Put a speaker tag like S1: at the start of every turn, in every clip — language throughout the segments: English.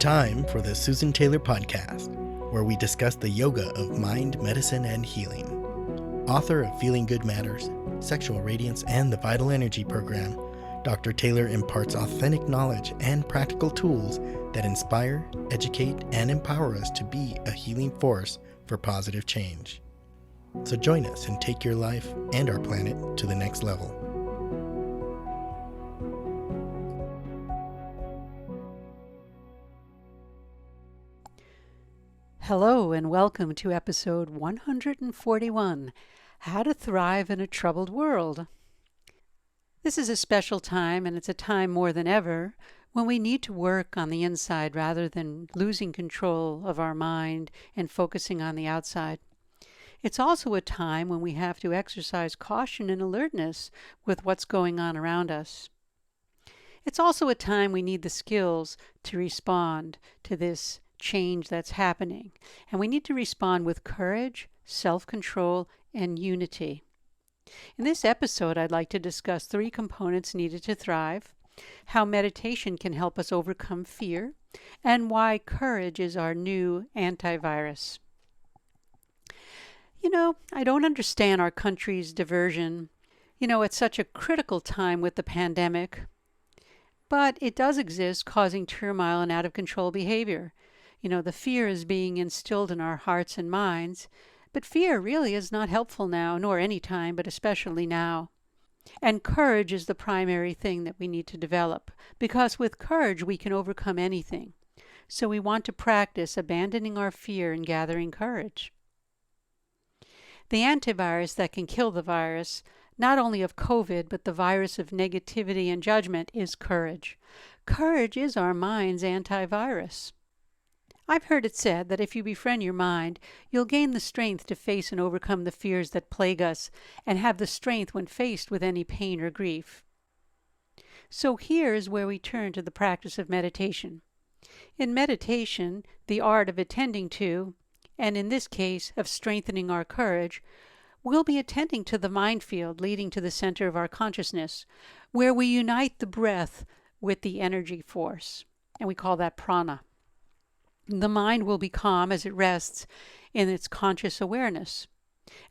S1: time for the Susan Taylor Podcast, where we discuss the yoga of mind, medicine, and healing. Author of Feeling Good Matters, Sexual Radiance, and the Vital Energy Program, Dr. Taylor imparts authentic knowledge and practical tools that inspire, educate, and empower us to be a healing force for positive change. So join us and take your life and our planet to the next level.
S2: Hello and welcome to episode 141, How to Thrive in a Troubled World. This is a special time, and it's a time more than ever when we need to work on the inside rather than losing control of our mind and focusing on the outside. It's also a time when we have to exercise caution and alertness with what's going on around us. It's also a time we need the skills to respond to this change that's happening, and we need to respond with courage, self-control, and unity. In this episode, I'd like to discuss 3 components needed to thrive, how meditation can help us overcome fear, and why courage is our new antivirus. I don't understand our country's diversion, at such a critical time with the pandemic, but it does exist, causing turmoil and out-of-control behavior. The fear is being instilled in our hearts and minds, but fear really is not helpful now, nor any time, but especially now. And courage is the primary thing that we need to develop, because with courage we can overcome anything. So we want to practice abandoning our fear and gathering courage. The antivirus that can kill the virus, not only of COVID, but the virus of negativity and judgment, is courage. Courage is our mind's antivirus. I've heard it said that if you befriend your mind, you'll gain the strength to face and overcome the fears that plague us and have the strength when faced with any pain or grief. So here is where we turn to the practice of meditation. In meditation, the art of attending to, and in this case of strengthening our courage, we'll be attending to the mind field leading to the center of our consciousness, where we unite the breath with the energy force, and we call that prana. The mind will be calm as it rests in its conscious awareness.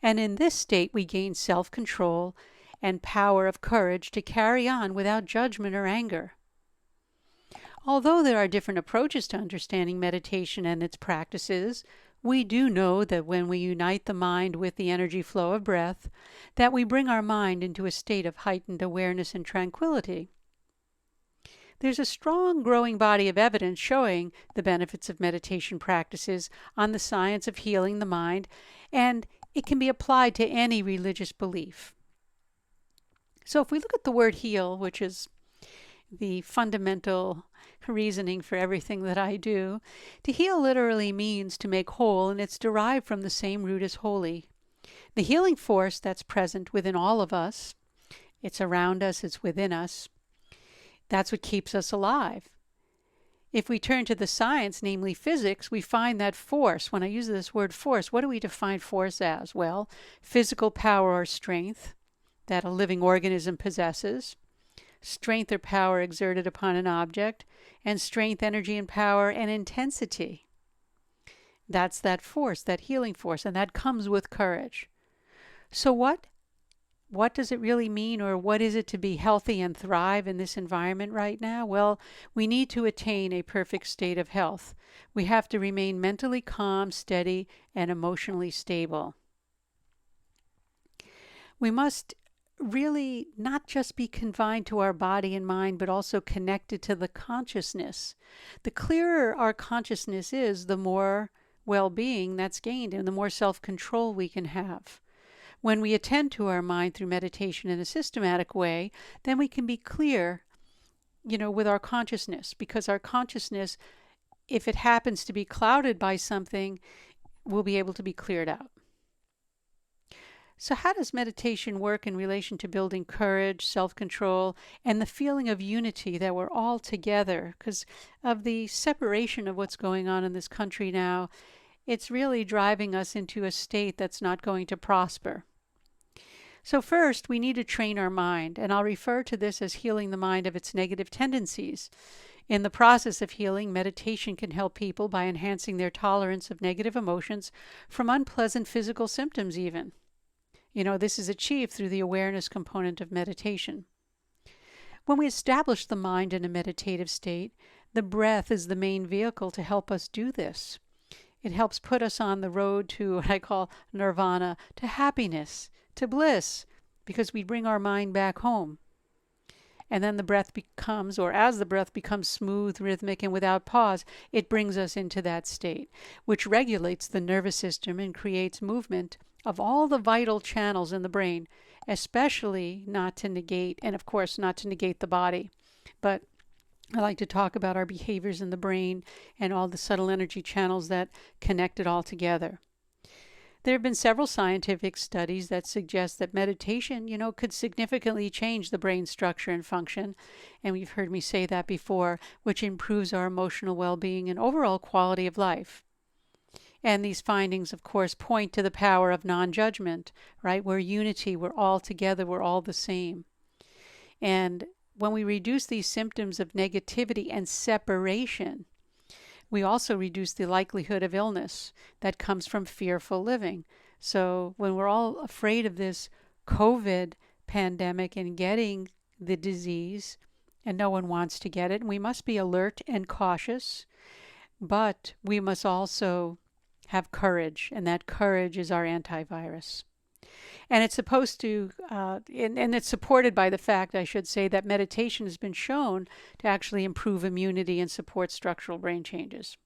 S2: And in this state, we gain self-control and power of courage to carry on without judgment or anger. Although there are different approaches to understanding meditation and its practices, we do know that when we unite the mind with the energy flow of breath, that we bring our mind into a state of heightened awareness and tranquility. There's a strong growing body of evidence showing the benefits of meditation practices on the science of healing the mind, and it can be applied to any religious belief. So if we look at the word heal, which is the fundamental reasoning for everything that I do, to heal literally means to make whole, and it's derived from the same root as holy. The healing force that's present within all of us, it's around us, it's within us. That's what keeps us alive. If we turn to the science, namely physics, we find that force. When I use this word force, what do we define force as? Well, physical power or strength that a living organism possesses, strength or power exerted upon an object, and strength, energy, and power and intensity. That's that force, that healing force, and that comes with courage. So what does it really mean, or what is it to be healthy and thrive in this environment right now? Well, we need to attain a perfect state of health. We have to remain mentally calm, steady, and emotionally stable. We must really not just be confined to our body and mind, but also connected to the consciousness. The clearer our consciousness is, the more well-being that's gained and the more self-control we can have. When we attend to our mind through meditation in a systematic way, then we can be clear, with our consciousness, because our consciousness, if it happens to be clouded by something, will be able to be cleared out. So how does meditation work in relation to building courage, self-control, and the feeling of unity that we're all together? Because of the separation of what's going on in this country now, it's really driving us into a state that's not going to prosper. So first, we need to train our mind, and I'll refer to this as healing the mind of its negative tendencies. In the process of healing, meditation can help people by enhancing their tolerance of negative emotions from unpleasant physical symptoms even. This is achieved through the awareness component of meditation. When we establish the mind in a meditative state, the breath is the main vehicle to help us do this. It helps put us on the road to what I call nirvana, to happiness, to bliss, because we bring our mind back home. And then the breath becomes, or as the breath becomes smooth, rhythmic, and without pause, it brings us into that state, which regulates the nervous system and creates movement of all the vital channels in the brain, especially not to negate, and of course not to negate the body. But I like to talk about our behaviors in the brain and all the subtle energy channels that connect it all together. There have been several scientific studies that suggest that meditation, could significantly change the brain structure and function, and you've heard me say that before, which improves our emotional well-being and overall quality of life. And these findings, of course, point to the power of non-judgment, right? We're unity, we're all together, we're all the same. And when we reduce these symptoms of negativity and separation, we also reduce the likelihood of illness that comes from fearful living. So when we're all afraid of this COVID pandemic and getting the disease, and no one wants to get it, and we must be alert and cautious, but we must also have courage, and that courage is our antivirus. And it's supposed to, and it's supported by the fact, I should say, that meditation has been shown to actually improve immunity and support structural brain changes.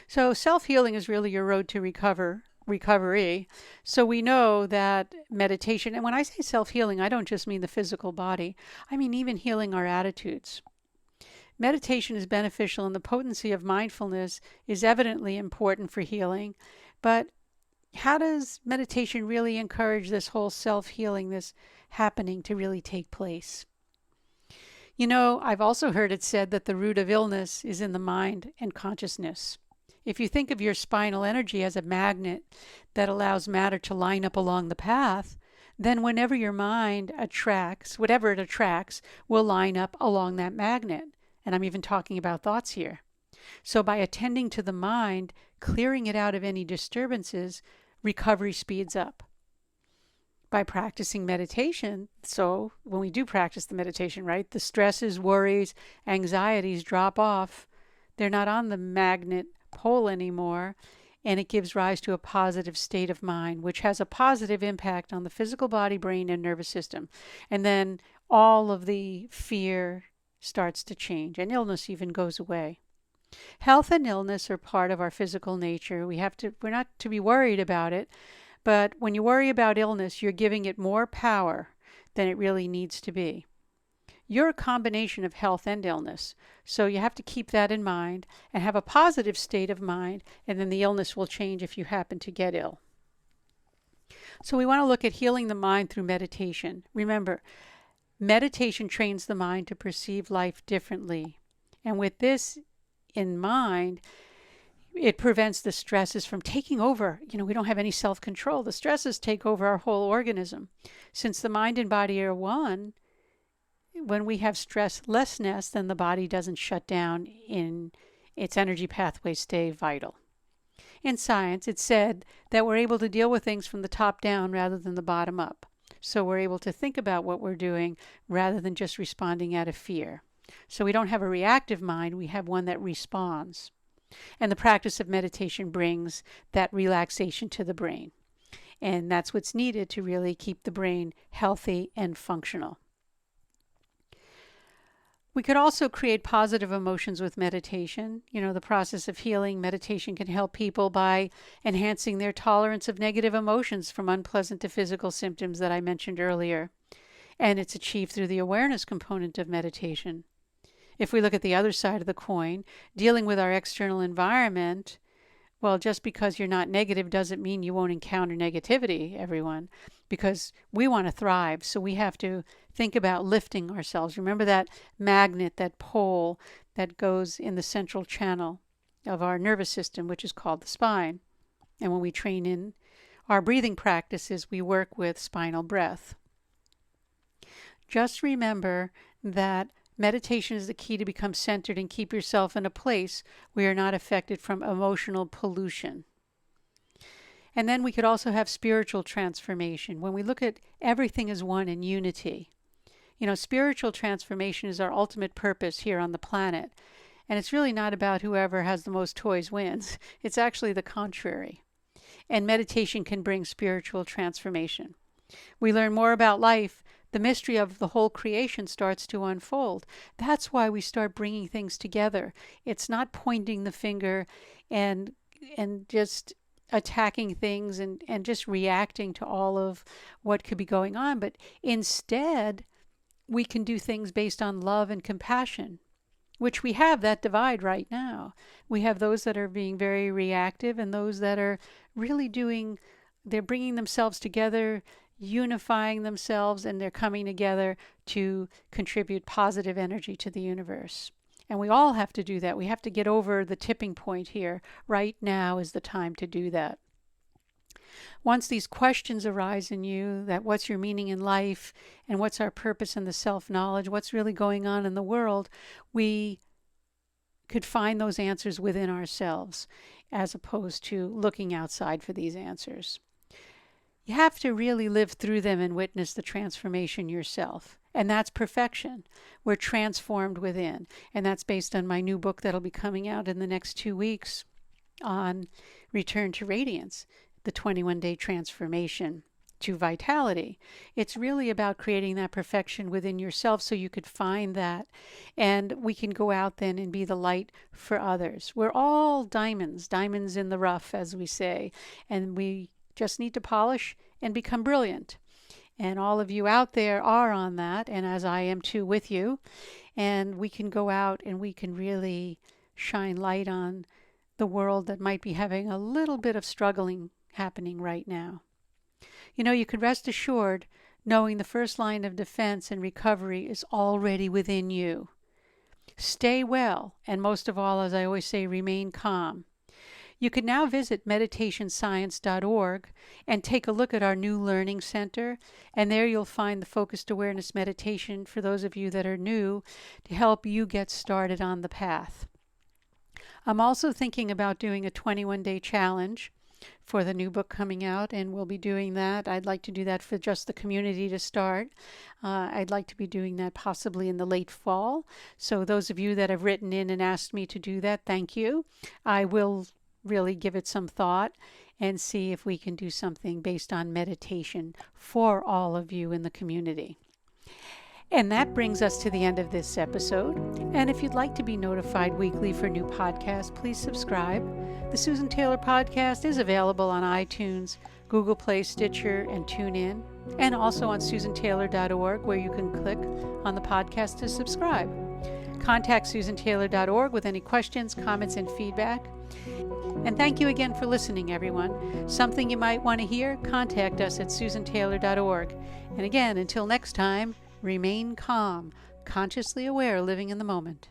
S2: So self-healing is really your road to recovery. So we know that meditation, and when I say self-healing, I don't just mean the physical body. I mean even healing our attitudes. Meditation is beneficial, and the potency of mindfulness is evidently important for healing, but how does meditation really encourage this whole self-healing, this happening to really take place? I've also heard it said that the root of illness is in the mind and consciousness. If you think of your spinal energy as a magnet that allows matter to line up along the path, then whenever your mind attracts, whatever it attracts, will line up along that magnet. And I'm even talking about thoughts here. So by attending to the mind, clearing it out of any disturbances, recovery speeds up. By practicing meditation, so when we do practice the meditation, right, the stresses, worries, anxieties drop off. They're not on the magnet pole anymore, and it gives rise to a positive state of mind, which has a positive impact on the physical body, brain, and nervous system. And then all of the fear starts to change, and illness even goes away. Health and illness are part of our physical nature. We're not to be worried about it, but when you worry about illness, you're giving it more power than it really needs to be. You're a combination of health and illness, so you have to keep that in mind and have a positive state of mind, and then the illness will change if you happen to get ill. So we want to look at healing the mind through meditation. Remember, meditation trains the mind to perceive life differently, and with this in mind, it prevents the stresses from taking over. We don't have any self-control. The stresses take over our whole organism. Since the mind and body are one, when we have stresslessness, then the body doesn't shut down in its energy pathways stay vital. In science, it's said that we're able to deal with things from the top down rather than the bottom up. So we're able to think about what we're doing rather than just responding out of fear. So we don't have a reactive mind, we have one that responds. And the practice of meditation brings that relaxation to the brain. And that's what's needed to really keep the brain healthy and functional. We could also create positive emotions with meditation. The process of healing, meditation can help people by enhancing their tolerance of negative emotions from unpleasant to physical symptoms that I mentioned earlier. And it's achieved through the awareness component of meditation. If we look at the other side of the coin, dealing with our external environment, well, just because you're not negative doesn't mean you won't encounter negativity, everyone, because we want to thrive. So we have to think about lifting ourselves. Remember that magnet, that pole that goes in the central channel of our nervous system, which is called the spine. And when we train in our breathing practices, we work with spinal breath. Just remember that Meditation is the key to become centered and keep yourself in a place where you're not affected from emotional pollution. And then we could also have spiritual transformation. When we look at everything as one in unity. Spiritual transformation is our ultimate purpose here on the planet. And it's really not about whoever has the most toys wins. It's actually the contrary. And meditation can bring spiritual transformation. We learn more about life. The mystery of the whole creation starts to unfold. That's why we start bringing things together. It's not pointing the finger and just attacking things and just reacting to all of what could be going on. But instead, we can do things based on love and compassion, which we have that divide right now. We have those that are being very reactive and those that are really they're bringing themselves together, unifying themselves, and they're coming together to contribute positive energy to the universe. And we all have to do that. We have to get over the tipping point here. Right now is the time to do that. Once these questions arise in you, that what's your meaning in life and what's our purpose in the self-knowledge, what's really going on in the world, we could find those answers within ourselves as opposed to looking outside for these answers. You have to really live through them and witness the transformation yourself. And that's perfection. We're transformed within. And that's based on my new book that'll be coming out in the next 2 weeks on Return to Radiance, the 21-day transformation to vitality. It's really about creating that perfection within yourself so you could find that. And we can go out then and be the light for others. We're all diamonds in the rough, as we say. And we just need to polish and become brilliant. And all of you out there are on that, and as I am too with you. And we can go out and we can really shine light on the world that might be having a little bit of struggling happening right now. You can rest assured knowing the first line of defense and recovery is already within you. Stay well, and most of all, as I always say, remain calm. You can now visit meditationscience.org and take a look at our new learning center, and there you'll find the focused awareness meditation for those of you that are new to help you get started on the path. I'm also thinking about doing a 21-day challenge for the new book coming out, and we'll be doing that. I'd like to do that for just the community to start. I'd like to be doing that possibly in the late fall. So those of you that have written in and asked me to do that, thank you. I will really give it some thought and see if we can do something based on meditation for all of you in the community. And that brings us to the end of this episode. And if you'd like to be notified weekly for new podcasts, please subscribe. The Susan Taylor Podcast is available on iTunes, Google Play, Stitcher, and TuneIn, and also on susantaylor.org, where you can click on the podcast to subscribe. Contact susantaylor.org with any questions, comments, and feedback. And thank you again for listening, everyone. Something you might want to hear, contact us at susantaylor.org. And again, until next time, remain calm, consciously aware, living in the moment.